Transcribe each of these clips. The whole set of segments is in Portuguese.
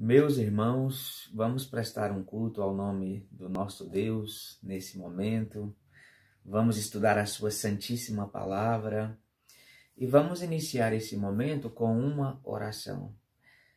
Meus irmãos, vamos prestar um culto ao nome do nosso Deus nesse momento. Vamos estudar a sua santíssima palavra e vamos iniciar esse momento com uma oração.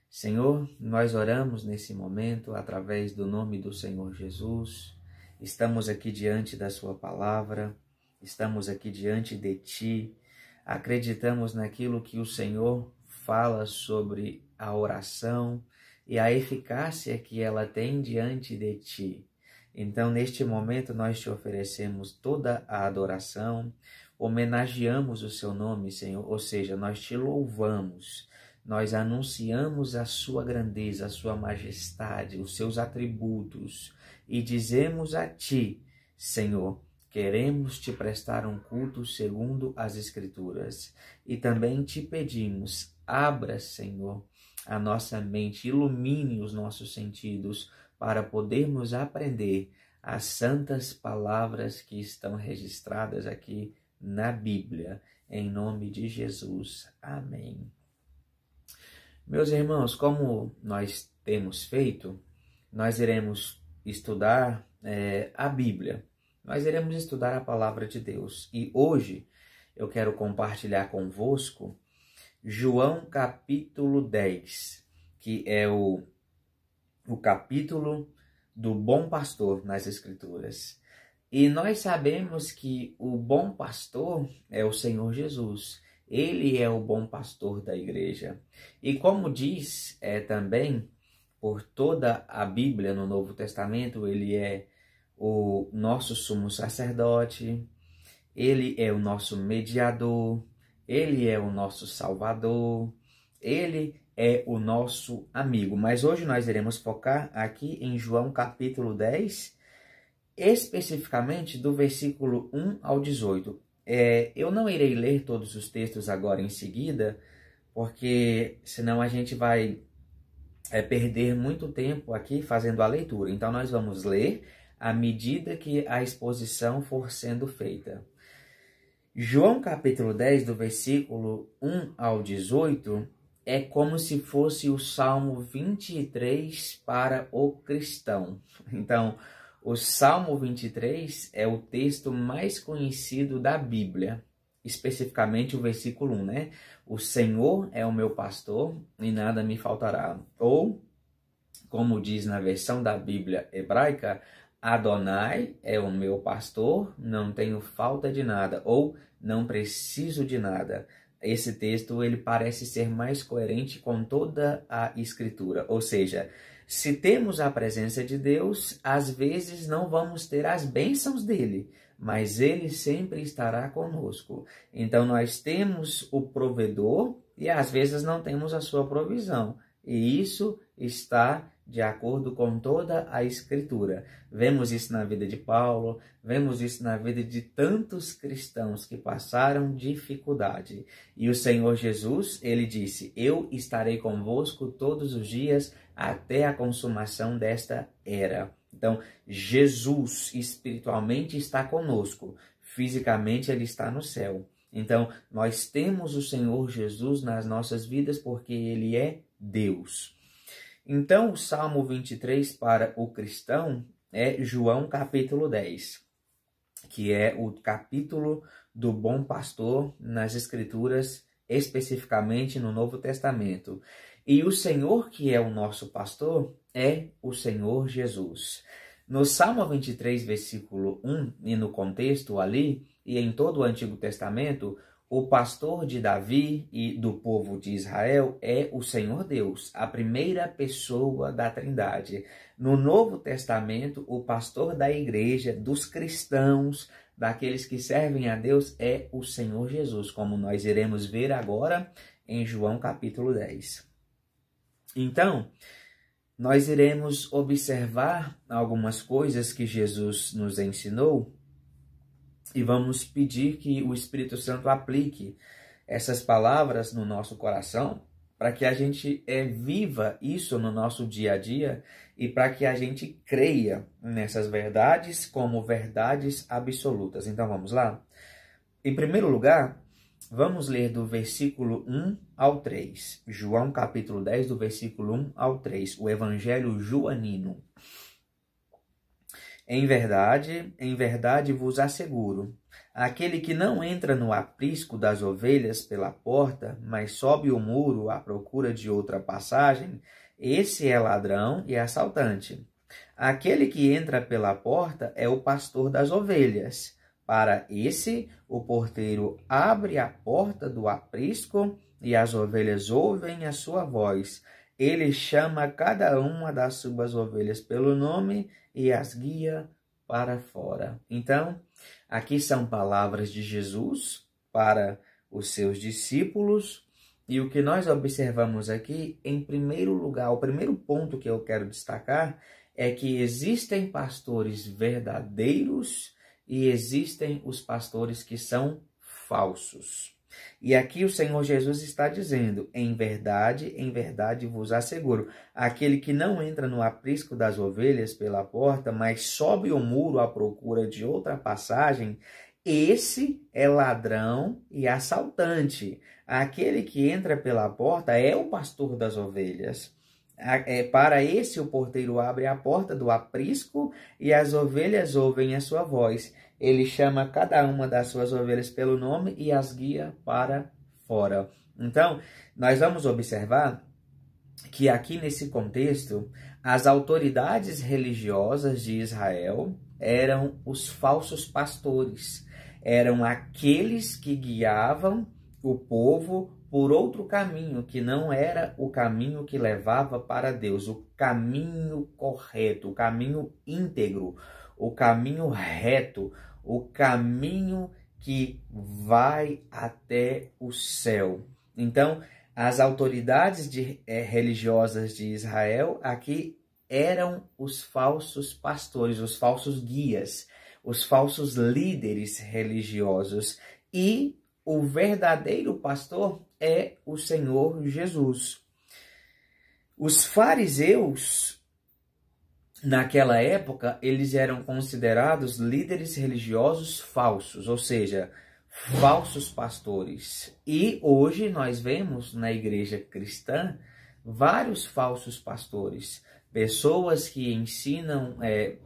Senhor, nós oramos nesse momento através do nome do Senhor Jesus. Estamos aqui diante da sua palavra, estamos aqui diante de ti. Acreditamos naquilo que o Senhor fala sobre a oração e a eficácia que ela tem diante de ti. Então, neste momento, nós te oferecemos toda a adoração, homenageamos o seu nome, Senhor, ou seja, nós te louvamos, nós anunciamos a sua grandeza, a sua majestade, os seus atributos e dizemos a ti, Senhor, queremos te prestar um culto segundo as Escrituras e também te pedimos, abra, Senhor, a nossa mente, ilumine os nossos sentidos para podermos aprender as santas palavras que estão registradas aqui na Bíblia. Em nome de Jesus. Amém. Meus irmãos, como nós temos feito, nós iremos estudar a Bíblia. Nós iremos estudar a palavra de Deus. E hoje eu quero compartilhar convosco João capítulo 10, que é o capítulo do bom pastor nas Escrituras. E nós sabemos que o bom pastor é o Senhor Jesus. Ele é o bom pastor da igreja. E como diz também por toda a Bíblia no Novo Testamento, ele é o nosso sumo sacerdote, ele é o nosso mediador, ele é o nosso salvador, ele é o nosso amigo. Mas hoje nós iremos focar aqui em João capítulo 10, especificamente do versículo 1 ao 18. Eu não irei ler todos os textos agora em seguida, porque senão a gente vai perder muito tempo aqui fazendo a leitura. Então nós vamos ler à medida que a exposição for sendo feita. João capítulo 10, do versículo 1 ao 18, é como se fosse o Salmo 23 para o cristão. Então, o Salmo 23 é o texto mais conhecido da Bíblia, especificamente o versículo 1, né? O Senhor é o meu pastor e nada me faltará. Ou, como diz na versão da Bíblia hebraica, Adonai é o meu pastor, não tenho falta de nada, ou não preciso de nada. Esse texto ele parece ser mais coerente com toda a Escritura, ou seja, se temos a presença de Deus, às vezes não vamos ter as bênçãos dele, mas ele sempre estará conosco. Então nós temos o provedor e às vezes não temos a sua provisão, e isso está de acordo com toda a Escritura. Vemos isso na vida de Paulo, vemos isso na vida de tantos cristãos que passaram dificuldade. E o Senhor Jesus, ele disse, eu estarei convosco todos os dias até a consumação desta era. Então, Jesus espiritualmente está conosco, fisicamente ele está no céu. Então, nós temos o Senhor Jesus nas nossas vidas porque ele é Deus. Então, o Salmo 23 para o cristão é João capítulo 10, que é o capítulo do bom pastor nas Escrituras, especificamente no Novo Testamento. E o Senhor, que é o nosso pastor, é o Senhor Jesus. No Salmo 23, versículo 1, e no contexto ali, e em todo o Antigo Testamento, o pastor de Davi e do povo de Israel é o Senhor Deus, a primeira pessoa da Trindade. No Novo Testamento, o pastor da igreja, dos cristãos, daqueles que servem a Deus, é o Senhor Jesus, como nós iremos ver agora em João capítulo 10. Então, nós iremos observar algumas coisas que Jesus nos ensinou e vamos pedir que o Espírito Santo aplique essas palavras no nosso coração para que a gente viva isso no nosso dia a dia e para que a gente creia nessas verdades como verdades absolutas. Então vamos lá? Em primeiro lugar, Vamos ler do versículo 1 ao 3. João capítulo 10, do versículo 1 ao 3. O Evangelho joanino. Em verdade vos asseguro, aquele que não entra no aprisco das ovelhas pela porta, mas sobe o muro à procura de outra passagem, esse é ladrão e assaltante. Aquele que entra pela porta é o pastor das ovelhas. Para esse, o porteiro abre a porta do aprisco e as ovelhas ouvem a sua voz. Ele chama cada uma das suas ovelhas pelo nome e as guia para fora. Então, aqui são palavras de Jesus para os seus discípulos. E o que nós observamos aqui, em primeiro lugar, o primeiro ponto que eu quero destacar é que existem pastores verdadeiros e existem os pastores que são falsos. E aqui o Senhor Jesus está dizendo, em verdade vos asseguro, aquele que não entra no aprisco das ovelhas pela porta, mas sobe o muro à procura de outra passagem, esse é ladrão e assaltante. Aquele que entra pela porta é o pastor das ovelhas. Para esse, o porteiro abre a porta do aprisco e as ovelhas ouvem a sua voz. Ele chama cada uma das suas ovelhas pelo nome e as guia para fora. Então, nós vamos observar que aqui nesse contexto, as autoridades religiosas de Israel eram os falsos pastores. Eram aqueles que guiavam o povo por outro caminho, que não era o caminho que levava para Deus, o caminho correto, o caminho íntegro, o caminho reto, o caminho que vai até o céu. Então, as autoridades religiosas de Israel aqui eram os falsos pastores, os falsos guias, os falsos líderes religiosos. E o verdadeiro pastor é o Senhor Jesus. Os fariseus, naquela época, eles eram considerados líderes religiosos falsos, ou seja, falsos pastores. E hoje nós vemos na igreja cristã vários falsos pastores, pessoas que ensinam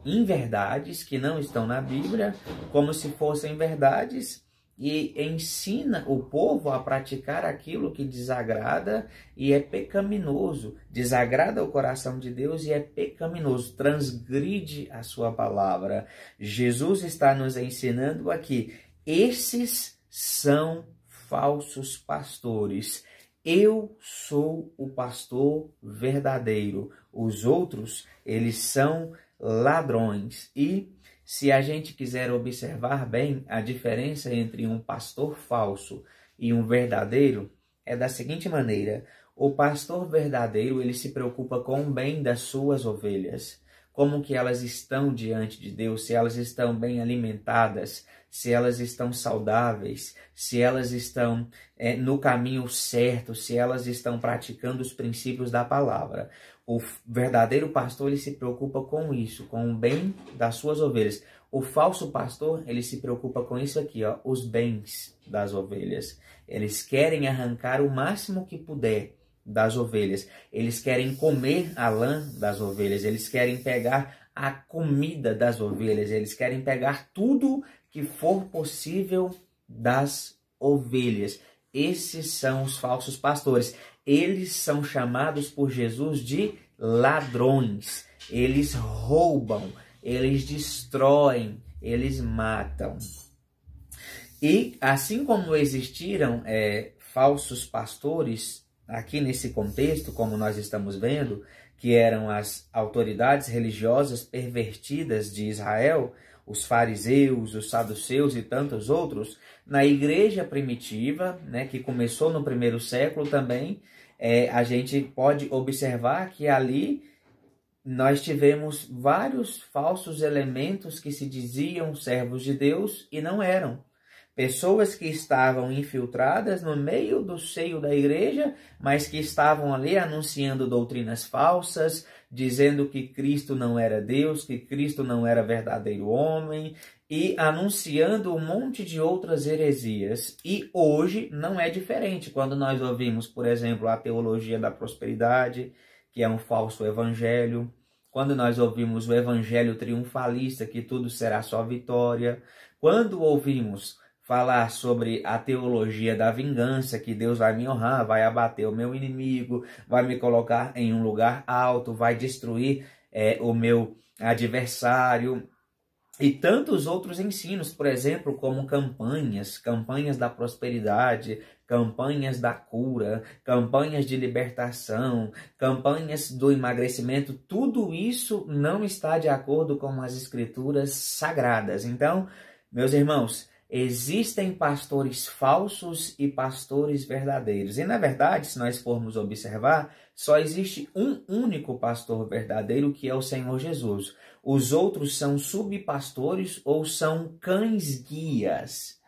inverdades que não estão na Bíblia, como se fossem verdades, e ensina o povo a praticar aquilo que desagrada e é pecaminoso, desagrada o coração de Deus e é pecaminoso, transgride a sua palavra. Jesus está nos ensinando aqui, esses são falsos pastores. Eu sou o pastor verdadeiro. Os outros, eles são ladrões. E se a gente quiser observar bem, a diferença entre um pastor falso e um verdadeiro é da seguinte maneira. O pastor verdadeiro, ele se preocupa com o bem das suas ovelhas. Como que elas estão diante de Deus, se elas estão bem alimentadas, se elas estão saudáveis, se elas estão no caminho certo, se elas estão praticando os princípios da palavra. O verdadeiro pastor, ele se preocupa com isso, com o bem das suas ovelhas. O falso pastor, ele se preocupa com isso aqui, ó, os bens das ovelhas. Eles querem arrancar o máximo que puder das ovelhas. Eles querem comer a lã das ovelhas. Eles querem pegar a comida das ovelhas. Eles querem pegar tudo que for possível das ovelhas. Esses são os falsos pastores. Eles são chamados por Jesus de ladrões. Eles roubam, eles destroem, eles matam. E assim como existiram falsos pastores, aqui nesse contexto, como nós estamos vendo, que eram as autoridades religiosas pervertidas de Israel, os fariseus, os saduceus e tantos outros, na igreja primitiva, né, que começou no primeiro século também, a gente pode observar que ali nós tivemos vários falsos elementos que se diziam servos de Deus e não eram. Pessoas que estavam infiltradas no meio do seio da igreja, mas que estavam ali anunciando doutrinas falsas, dizendo que Cristo não era Deus, que Cristo não era verdadeiro homem, e anunciando um monte de outras heresias. E hoje não é diferente. Quando nós ouvimos, por exemplo, a teologia da prosperidade, que é um falso evangelho, quando nós ouvimos o evangelho triunfalista, que tudo será só vitória, quando ouvimos falar sobre a teologia da vingança, que Deus vai me honrar, vai abater o meu inimigo, vai me colocar em um lugar alto, vai destruir o meu adversário, e tantos outros ensinos, por exemplo, como campanhas da prosperidade, campanhas da cura, campanhas de libertação, campanhas do emagrecimento, tudo isso não está de acordo com as escrituras sagradas. Então, meus irmãos, existem pastores falsos e pastores verdadeiros. E, na verdade, se nós formos observar, só existe um único pastor verdadeiro, que é o Senhor Jesus. Os outros são subpastores ou são cães-guias.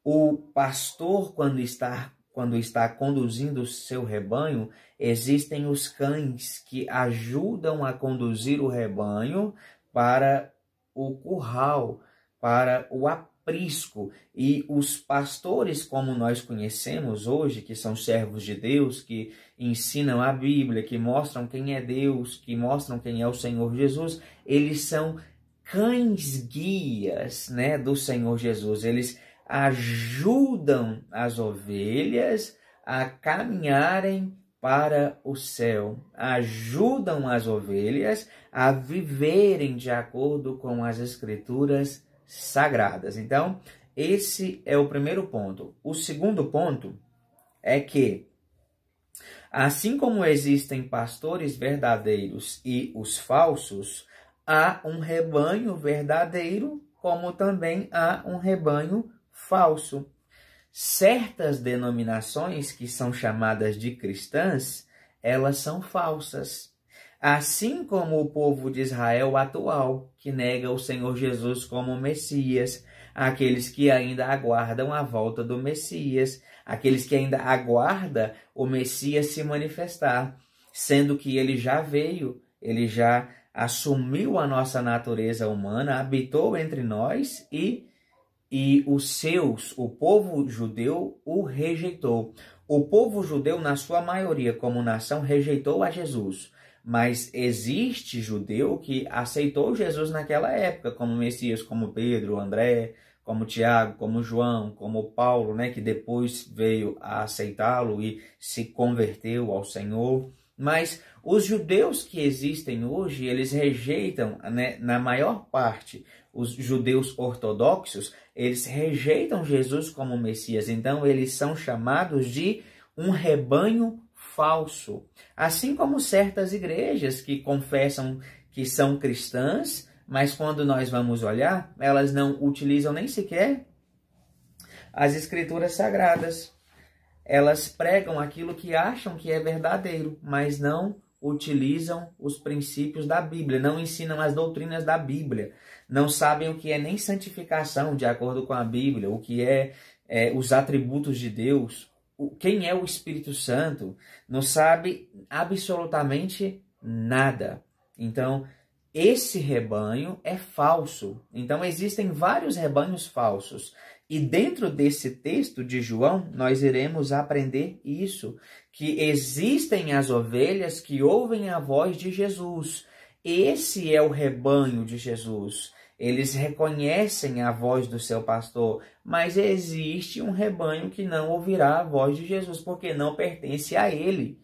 O pastor, quando está conduzindo o seu rebanho, existem os cães que ajudam a conduzir o rebanho para o curral, para o aprisco. E os pastores, como nós conhecemos hoje, que são servos de Deus, que ensinam a Bíblia, que mostram quem é Deus, que mostram quem é o Senhor Jesus, eles são cães-guias, né, do Senhor Jesus. Eles ajudam as ovelhas a caminharem para o céu, ajudam as ovelhas a viverem de acordo com as Escrituras sagradas. Então, esse é o primeiro ponto. O segundo ponto é que, assim como existem pastores verdadeiros e os falsos, há um rebanho verdadeiro, como também há um rebanho falso. Certas denominações que são chamadas de cristãs, elas são falsas. Assim como o povo de Israel atual, que nega o Senhor Jesus como Messias, aqueles que ainda aguardam a volta do Messias, aqueles que ainda aguardam o Messias se manifestar, sendo que ele já veio, ele já assumiu a nossa natureza humana, habitou entre nós e o povo judeu o rejeitou. O povo judeu, na sua maioria, como nação, rejeitou a Jesus. Mas existe judeu que aceitou Jesus naquela época, como Messias, como Pedro, André, como Tiago, como João, como Paulo, né, que depois veio a aceitá-lo e se converteu ao Senhor. Mas os judeus que existem hoje, eles rejeitam, né, na maior parte, os judeus ortodoxos, eles rejeitam Jesus como Messias. Então, eles são chamados de um rebanho falso. Assim como certas igrejas que confessam que são cristãs, mas quando nós vamos olhar, elas não utilizam nem sequer as escrituras sagradas. Elas pregam aquilo que acham que é verdadeiro, mas não utilizam os princípios da Bíblia, não ensinam as doutrinas da Bíblia, não sabem o que é nem santificação de acordo com a Bíblia, o que é os atributos de Deus, quem é o Espírito Santo, não sabe absolutamente nada. Então, esse rebanho é falso. Então, existem vários rebanhos falsos. E dentro desse texto de João, nós iremos aprender isso, que existem as ovelhas que ouvem a voz de Jesus. Esse é o rebanho de Jesus. Eles reconhecem a voz do seu pastor, mas existe um rebanho que não ouvirá a voz de Jesus, porque não pertence a ele.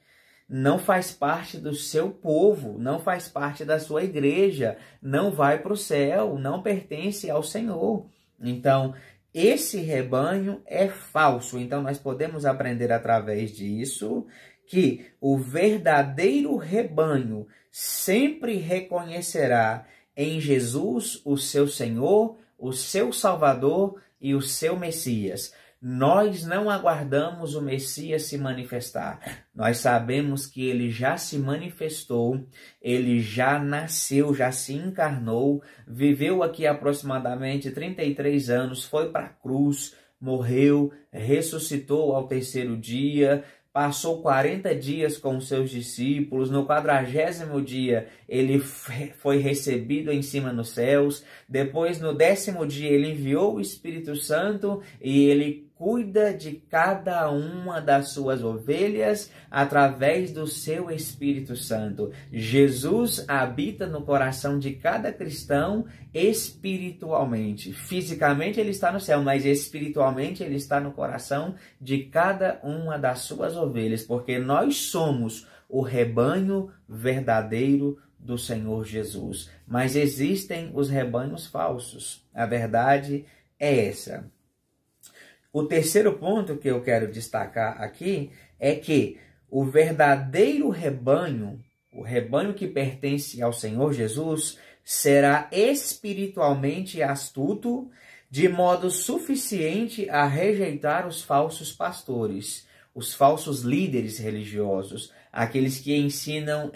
Não faz parte do seu povo, não faz parte da sua igreja, não vai para o céu, não pertence ao Senhor. Então, esse rebanho é falso. Então, nós podemos aprender através disso que o verdadeiro rebanho sempre reconhecerá em Jesus o seu Senhor, o seu Salvador e o seu Messias. Nós não aguardamos o Messias se manifestar. Nós sabemos que ele já se manifestou, ele já nasceu, já se encarnou, viveu aqui aproximadamente 33 anos, foi para a cruz, morreu, ressuscitou ao terceiro dia, passou 40 dias com os seus discípulos. No 40º dia, ele foi recebido em cima nos céus. Depois, no 10º dia, ele enviou o Espírito Santo e ele cuida de cada uma das suas ovelhas através do seu Espírito Santo. Jesus habita no coração de cada cristão espiritualmente. Fisicamente ele está no céu, mas espiritualmente ele está no coração de cada uma das suas ovelhas, porque nós somos o rebanho verdadeiro do Senhor Jesus. Mas existem os rebanhos falsos. A verdade é essa. O terceiro ponto que eu quero destacar aqui é que o verdadeiro rebanho, o rebanho que pertence ao Senhor Jesus, será espiritualmente astuto, de modo suficiente a rejeitar os falsos pastores, os falsos líderes religiosos, aqueles que ensinam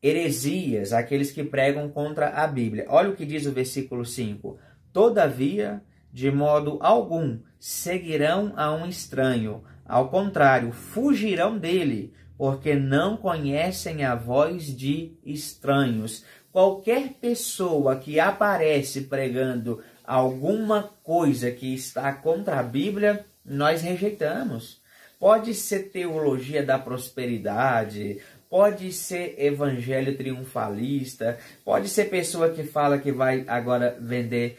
heresias, aqueles que pregam contra a Bíblia. Olha o que diz o versículo 5. Todavia, de modo algum, seguirão a um estranho. Ao contrário, fugirão dele, porque não conhecem a voz de estranhos. Qualquer pessoa que aparece pregando alguma coisa que está contra a Bíblia, nós rejeitamos. Pode ser teologia da prosperidade, pode ser evangelho triunfalista, pode ser pessoa que fala que vai agora vender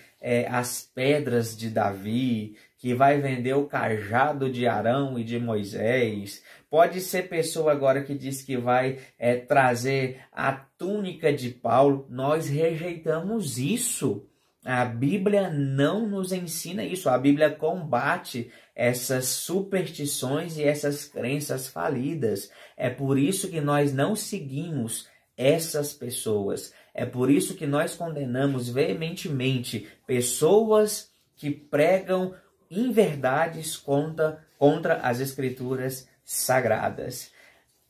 as pedras de Davi, que vai vender o cajado de Arão e de Moisés. Pode ser pessoa agora que diz que vai trazer a túnica de Paulo. Nós rejeitamos isso. A Bíblia não nos ensina isso. A Bíblia combate essas superstições e essas crenças falidas. É por isso que nós não seguimos essas pessoas. É por isso que nós condenamos veementemente pessoas que pregam inverdades contra as Escrituras sagradas.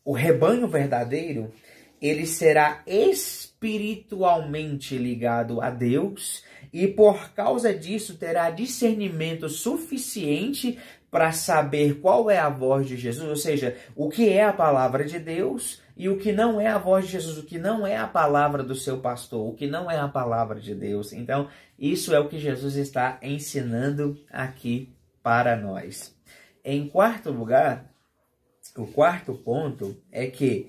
O rebanho verdadeiro, ele será espiritualmente ligado a Deus e por causa disso terá discernimento suficiente para saber qual é a voz de Jesus, ou seja, o que é a palavra de Deus e o que não é a voz de Jesus, o que não é a palavra do seu pastor, o que não é a palavra de Deus. Então, isso é o que Jesus está ensinando aqui para nós. Em quarto lugar, o quarto ponto é que,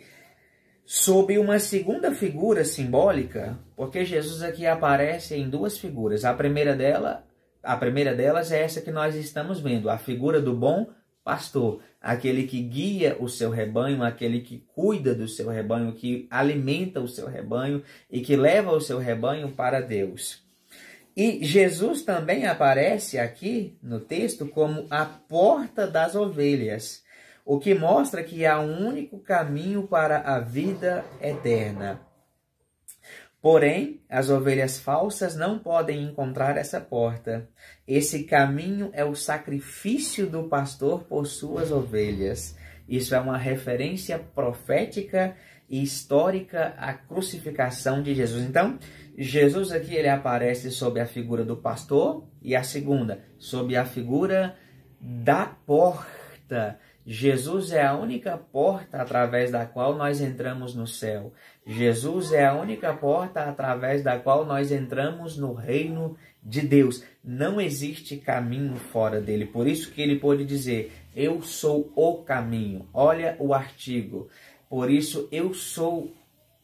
sob uma segunda figura simbólica, porque Jesus aqui aparece em duas figuras. A primeira delas é essa que nós estamos vendo, a figura do bom pastor, aquele que guia o seu rebanho, aquele que cuida do seu rebanho, que alimenta o seu rebanho e que leva o seu rebanho para Deus. E Jesus também aparece aqui no texto como a porta das ovelhas, o que mostra que há um único caminho para a vida eterna. Porém, as ovelhas falsas não podem encontrar essa porta. Esse caminho é o sacrifício do pastor por suas ovelhas. Isso é uma referência profética e histórica à crucificação de Jesus. Então, Jesus aqui ele aparece sob a figura do pastor e a segunda, sob a figura da porta. Jesus é a única porta através da qual nós entramos no céu. Jesus é a única porta através da qual nós entramos no reino de Deus. Não existe caminho fora dele. Por isso que ele pôde dizer, eu sou o caminho. Olha o artigo. Por isso eu sou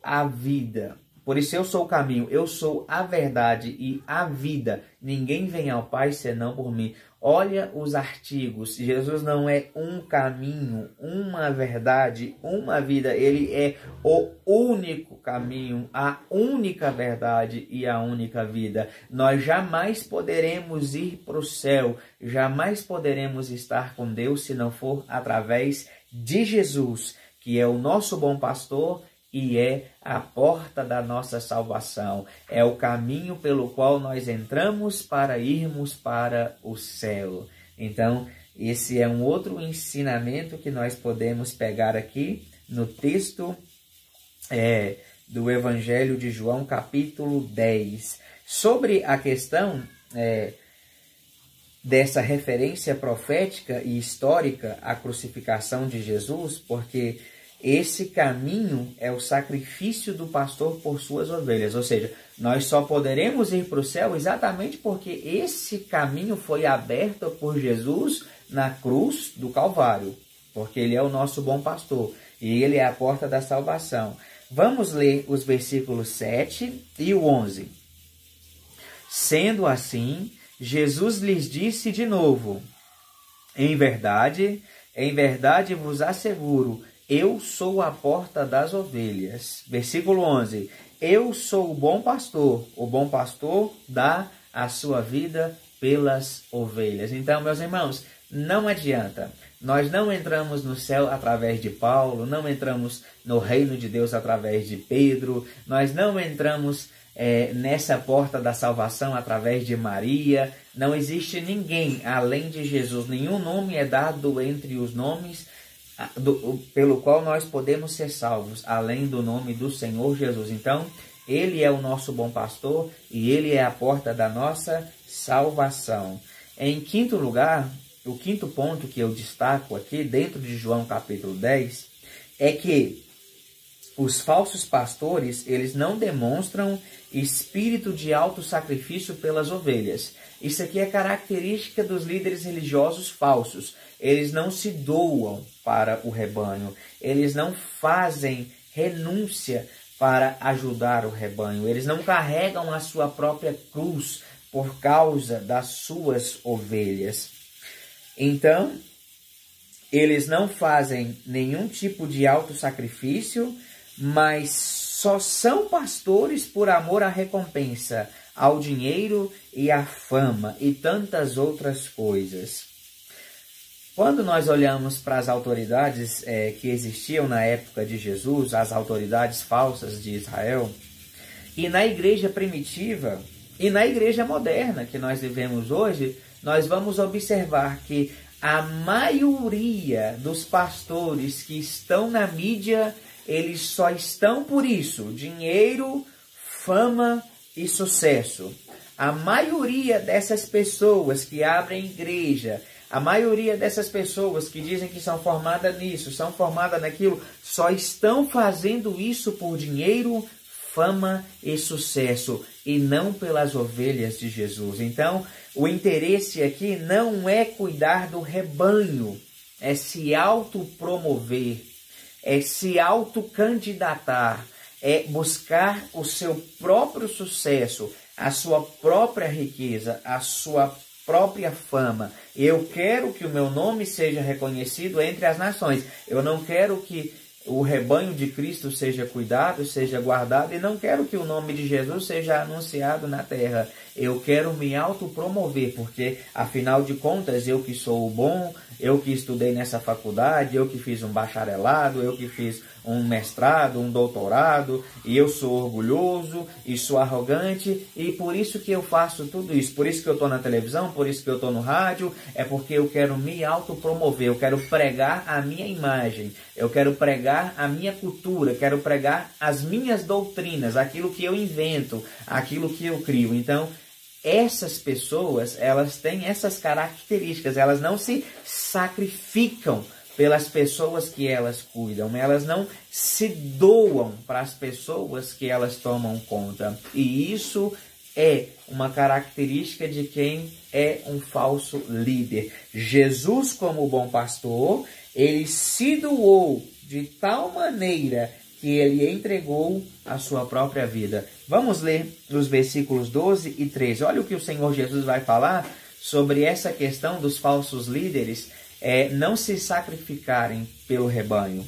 a vida. Por isso eu sou o caminho, eu sou a verdade e a vida. Ninguém vem ao Pai senão por mim. Olha os artigos. Jesus não é um caminho, uma verdade, uma vida. Ele é o único caminho, a única verdade e a única vida. Nós jamais poderemos ir para o céu, jamais poderemos estar com Deus se não for através de Jesus, que é o nosso bom pastor e é a porta da nossa salvação. É o caminho pelo qual nós entramos para irmos para o céu. Então, esse é um outro ensinamento que nós podemos pegar aqui no texto do Evangelho de João, capítulo 10. Sobre a questão dessa referência profética e histórica à crucificação de Jesus, porque esse caminho é o sacrifício do pastor por suas ovelhas. Ou seja, nós só poderemos ir para o céu exatamente porque esse caminho foi aberto por Jesus na cruz do Calvário. Porque ele é o nosso bom pastor e ele é a porta da salvação. Vamos ler os versículos 7 e o 11. Sendo assim, Jesus lhes disse de novo: em verdade vos asseguro, eu sou a porta das ovelhas. Versículo 11. Eu sou o bom pastor dá a sua vida pelas ovelhas. Então, meus irmãos, não adianta. Nós não entramos no céu através de Paulo, não entramos no reino de Deus através de Pedro, nós não entramos nessa porta da salvação através de Maria. Não existe ninguém além de Jesus, nenhum nome é dado entre os nomes pelo qual nós podemos ser salvos, além do nome do Senhor Jesus. Então, ele é o nosso bom pastor e ele é a porta da nossa salvação. Em quinto lugar, o quinto ponto que eu destaco aqui, dentro de João capítulo 10, é que os falsos pastores, eles não demonstram espírito de autossacrifício pelas ovelhas. Isso aqui é característica dos líderes religiosos falsos. Eles não se doam para o rebanho. Eles não fazem renúncia para ajudar o rebanho. Eles não carregam a sua própria cruz por causa das suas ovelhas. Então, eles não fazem nenhum tipo de autossacrifício, mas só são pastores por amor à recompensa, ao dinheiro e à fama e tantas outras coisas. Quando nós olhamos para as autoridades que existiam na época de Jesus, as autoridades falsas de Israel, e na igreja primitiva e na igreja moderna que nós vivemos hoje, nós vamos observar que a maioria dos pastores que estão na mídia, eles só estão por isso: dinheiro, fama e sucesso. A maioria dessas pessoas que abrem igreja, a maioria dessas pessoas que dizem que são formadas nisso, são formadas naquilo, só estão fazendo isso por dinheiro, fama e sucesso, e não pelas ovelhas de Jesus. Então, o interesse aqui não é cuidar do rebanho, é se autopromover, é se autocandidatar, é buscar o seu próprio sucesso, a sua própria riqueza, a sua própria fama. Eu quero que o meu nome seja reconhecido entre as nações. Eu não quero que o rebanho de Cristo seja cuidado, seja guardado, e não quero que o nome de Jesus seja anunciado na terra. Eu quero me autopromover, porque, afinal de contas, eu que sou o bom, eu que estudei nessa faculdade, eu que fiz um bacharelado, eu que fiz um mestrado, um doutorado, e eu sou orgulhoso e sou arrogante, e por isso que eu faço tudo isso. Por isso que eu estou na televisão, por isso que eu estou no rádio, é porque eu quero me autopromover, eu quero pregar a minha imagem, eu quero pregar a minha cultura, quero pregar as minhas doutrinas, aquilo que eu invento, aquilo que eu crio. Então, essas pessoas, elas têm essas características, elas não se sacrificam pelas pessoas que elas cuidam, elas não se doam para as pessoas que elas tomam conta. E isso é uma característica de quem é um falso líder. Jesus, como bom pastor, ele se doou de tal maneira que ele entregou a sua própria vida. Vamos ler os versículos 12 e 13. Olha o que o Senhor Jesus vai falar sobre essa questão dos falsos líderes não se sacrificarem pelo rebanho.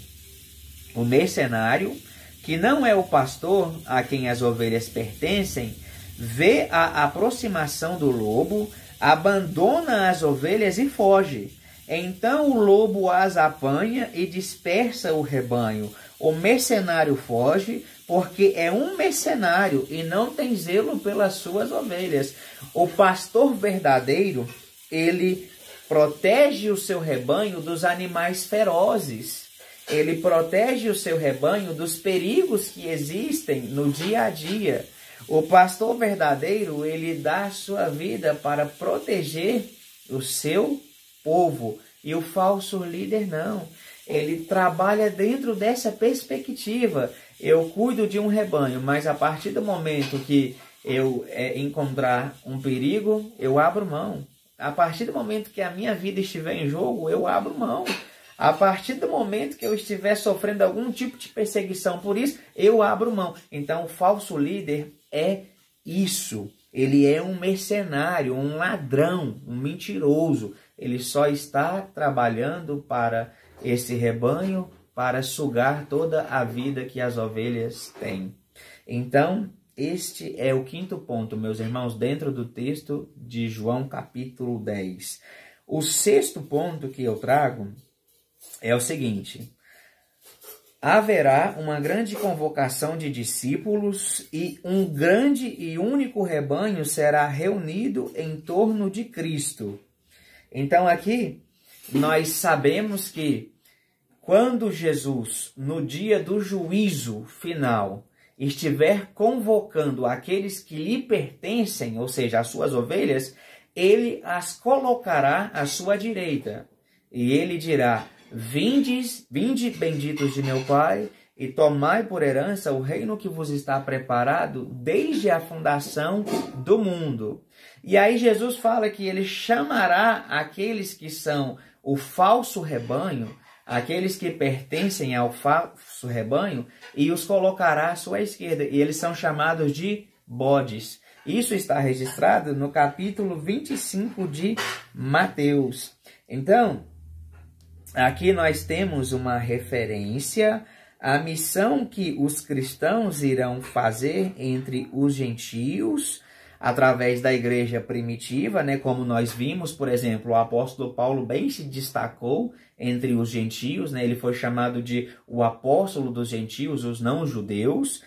O mercenário, que não é o pastor a quem as ovelhas pertencem, vê a aproximação do lobo, abandona as ovelhas e foge. Então o lobo as apanha e dispersa o rebanho. O mercenário foge porque é um mercenário e não tem zelo pelas suas ovelhas. O pastor verdadeiro, ele protege o seu rebanho dos animais ferozes. Ele protege o seu rebanho dos perigos que existem no dia a dia. O pastor verdadeiro, ele dá a sua vida para proteger o seu povo. E o falso líder não. Ele trabalha dentro dessa perspectiva. Eu cuido de um rebanho, mas a partir do momento que eu encontrar um perigo, eu abro mão. A partir do momento que a minha vida estiver em jogo, eu abro mão. A partir do momento que eu estiver sofrendo algum tipo de perseguição por isso, eu abro mão. Então, o falso líder é isso. Ele é um mercenário, um ladrão, um mentiroso. Ele só está trabalhando para esse rebanho, para sugar toda a vida que as ovelhas têm. Então, este é o quinto ponto, meus irmãos, dentro do texto de João capítulo 10. O sexto ponto que eu trago é o seguinte: haverá uma grande convocação de discípulos e um grande e único rebanho será reunido em torno de Cristo. Então aqui nós sabemos que quando Jesus, no dia do juízo final, estiver convocando aqueles que lhe pertencem, ou seja, as suas ovelhas, ele as colocará à sua direita. E ele dirá: vinde benditos de meu Pai, e tomai por herança o reino que vos está preparado desde a fundação do mundo. E aí Jesus fala que ele chamará aqueles que são o falso rebanho, aqueles que pertencem ao falso rebanho, e os colocará à sua esquerda. E eles são chamados de bodes. Isso está registrado no capítulo 25 de Mateus. Então, aqui nós temos uma referência à missão que os cristãos irão fazer entre os gentios, através da igreja primitiva, né? Como nós vimos, por exemplo, o apóstolo Paulo bem se destacou entre os gentios, né? Ele foi chamado de o apóstolo dos gentios, os não-judeus.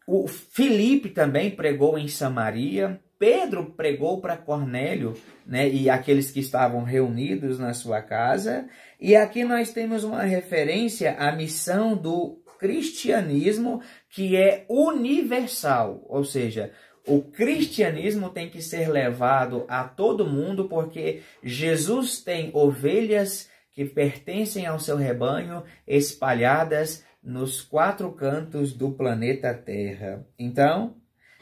O Filipe também pregou em Samaria. Pedro pregou para Cornélio, né? E aqueles que estavam reunidos na sua casa. E aqui nós temos uma referência à missão do cristianismo, que é universal, ou seja, o cristianismo tem que ser levado a todo mundo, porque Jesus tem ovelhas que pertencem ao seu rebanho espalhadas nos 4 cantos do planeta Terra. Então,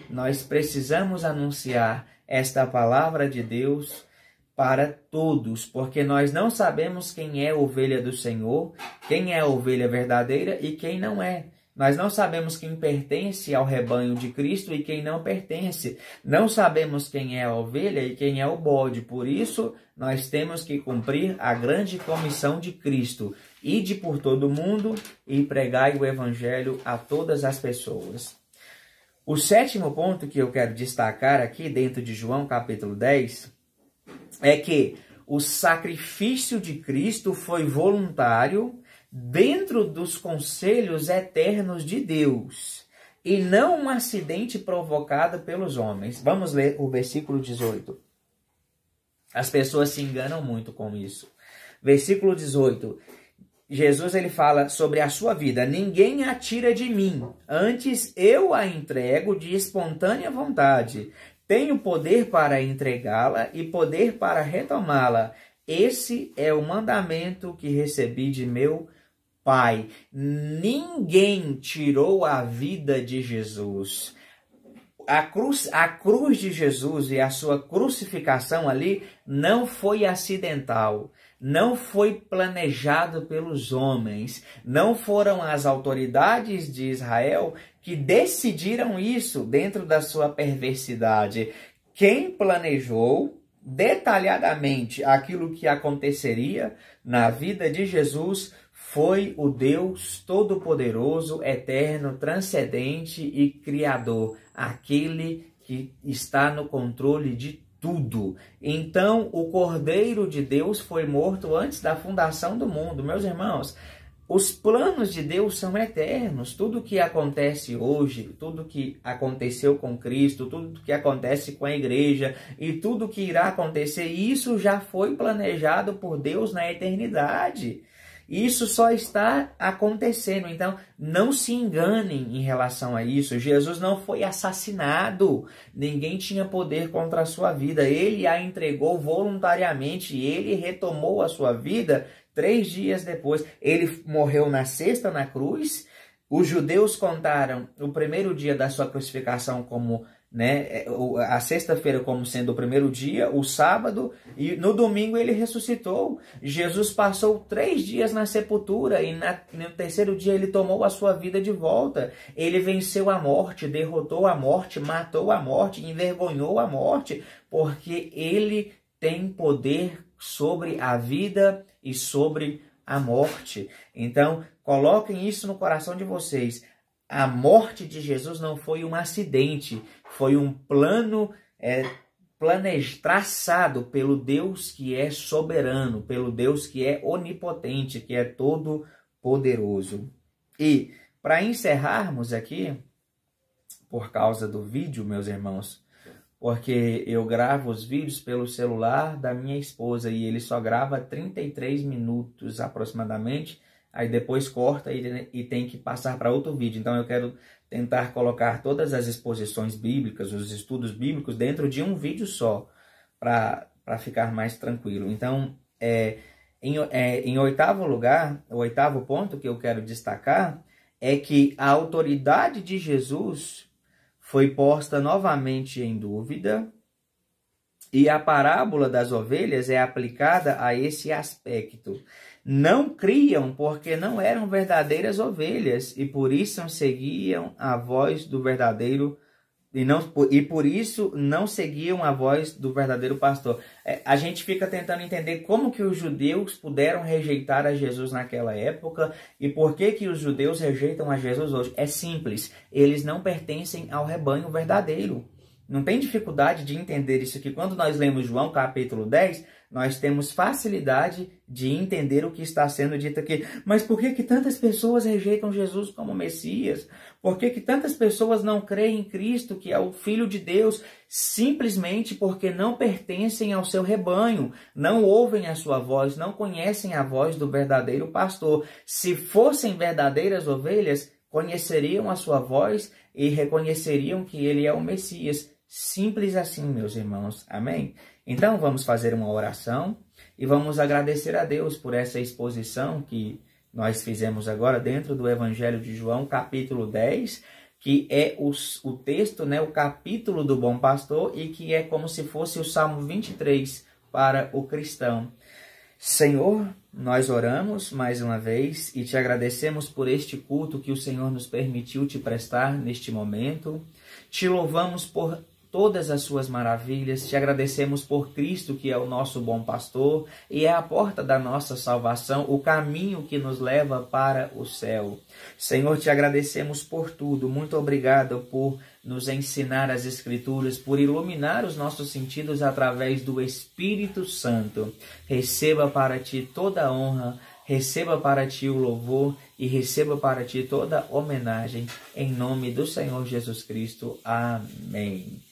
nós precisamos anunciar esta palavra de Deus para todos, porque nós não sabemos quem é a ovelha do Senhor, quem é a ovelha verdadeira e quem não é. Nós não sabemos quem pertence ao rebanho de Cristo e quem não pertence. Não sabemos quem é a ovelha e quem é o bode. Por isso, nós temos que cumprir a grande comissão de Cristo: ide por todo o mundo e pregai o evangelho a todas as pessoas. O sétimo ponto que eu quero destacar aqui dentro de João capítulo 10 é que o sacrifício de Cristo foi voluntário dentro dos conselhos eternos de Deus, e não um acidente provocado pelos homens. Vamos ler o versículo 18. As pessoas se enganam muito com isso. Versículo 18. Jesus ele fala sobre a sua vida: ninguém a tira de mim, antes eu a entrego de espontânea vontade. Tenho poder para entregá-la e poder para retomá-la. Esse é o mandamento que recebi de meu Pai. Ninguém tirou a vida de Jesus. A cruz de Jesus e a sua crucificação ali não foi acidental, não foi planejado pelos homens, não foram as autoridades de Israel que decidiram isso dentro da sua perversidade. Quem planejou detalhadamente aquilo que aconteceria na vida de Jesus foi o Deus Todo-Poderoso, Eterno, Transcendente e Criador, aquele que está no controle de tudo. Então, o Cordeiro de Deus foi morto antes da fundação do mundo. Meus irmãos, os planos de Deus são eternos. Tudo que acontece hoje, tudo que aconteceu com Cristo, tudo que acontece com a igreja e tudo que irá acontecer, isso já foi planejado por Deus na eternidade. Isso só está acontecendo. Então, não se enganem em relação a isso. Jesus não foi assassinado. Ninguém tinha poder contra a sua vida. Ele a entregou voluntariamente. Ele retomou a sua vida 3 dias depois. Ele morreu na sexta na cruz. Os judeus contaram o primeiro dia da sua crucificação como, né, a sexta-feira como sendo o primeiro dia, o sábado, e no domingo ele ressuscitou. Jesus passou 3 dias na sepultura e no terceiro dia ele tomou a sua vida de volta. Ele venceu a morte, derrotou a morte, matou a morte, envergonhou a morte, porque ele tem poder sobre a vida e sobre a morte. Então, coloquem isso no coração de vocês. A morte de Jesus não foi um acidente, foi um plano traçado pelo Deus que é soberano, pelo Deus que é onipotente, que é todo poderoso. E para encerrarmos aqui, por causa do vídeo, meus irmãos, porque eu gravo os vídeos pelo celular da minha esposa e ele só grava 33 minutos aproximadamente, aí depois corta e tem que passar para outro vídeo. Então eu quero tentar colocar todas as exposições bíblicas, os estudos bíblicos dentro de um vídeo só, para ficar mais tranquilo. Então, em oitavo lugar, o oitavo ponto que eu quero destacar é que a autoridade de Jesus foi posta novamente em dúvida, e a parábola das ovelhas é aplicada a esse aspecto. Não criam porque não eram verdadeiras ovelhas, e por isso não seguiam a voz do verdadeiro por isso não seguiam a voz do verdadeiro pastor. A gente fica tentando entender como que os judeus puderam rejeitar a Jesus naquela época e por que os judeus rejeitam a Jesus hoje. É simples, eles não pertencem ao rebanho verdadeiro. Não tem dificuldade de entender isso aqui. Quando nós lemos João capítulo 10, nós temos facilidade de entender o que está sendo dito aqui. Mas por que tantas pessoas rejeitam Jesus como Messias? Por que tantas pessoas não creem em Cristo, que é o Filho de Deus? Simplesmente porque não pertencem ao seu rebanho, não ouvem a sua voz, não conhecem a voz do verdadeiro pastor. Se fossem verdadeiras ovelhas, conheceriam a sua voz e reconheceriam que ele é o Messias. Simples assim, meus irmãos. Amém? Então vamos fazer uma oração e vamos agradecer a Deus por essa exposição que nós fizemos agora dentro do Evangelho de João, capítulo 10, que é o texto, né, o capítulo do bom pastor e que é como se fosse o Salmo 23 para o cristão. Senhor, nós oramos mais uma vez e te agradecemos por este culto que o Senhor nos permitiu te prestar neste momento. Te louvamos por todas as suas maravilhas, te agradecemos por Cristo, que é o nosso bom pastor e é a porta da nossa salvação, o caminho que nos leva para o céu. Senhor, te agradecemos por tudo. Muito obrigado por nos ensinar as Escrituras, por iluminar os nossos sentidos através do Espírito Santo. Receba para ti toda a honra, receba para ti o louvor e receba para ti toda a homenagem. Em nome do Senhor Jesus Cristo. Amém.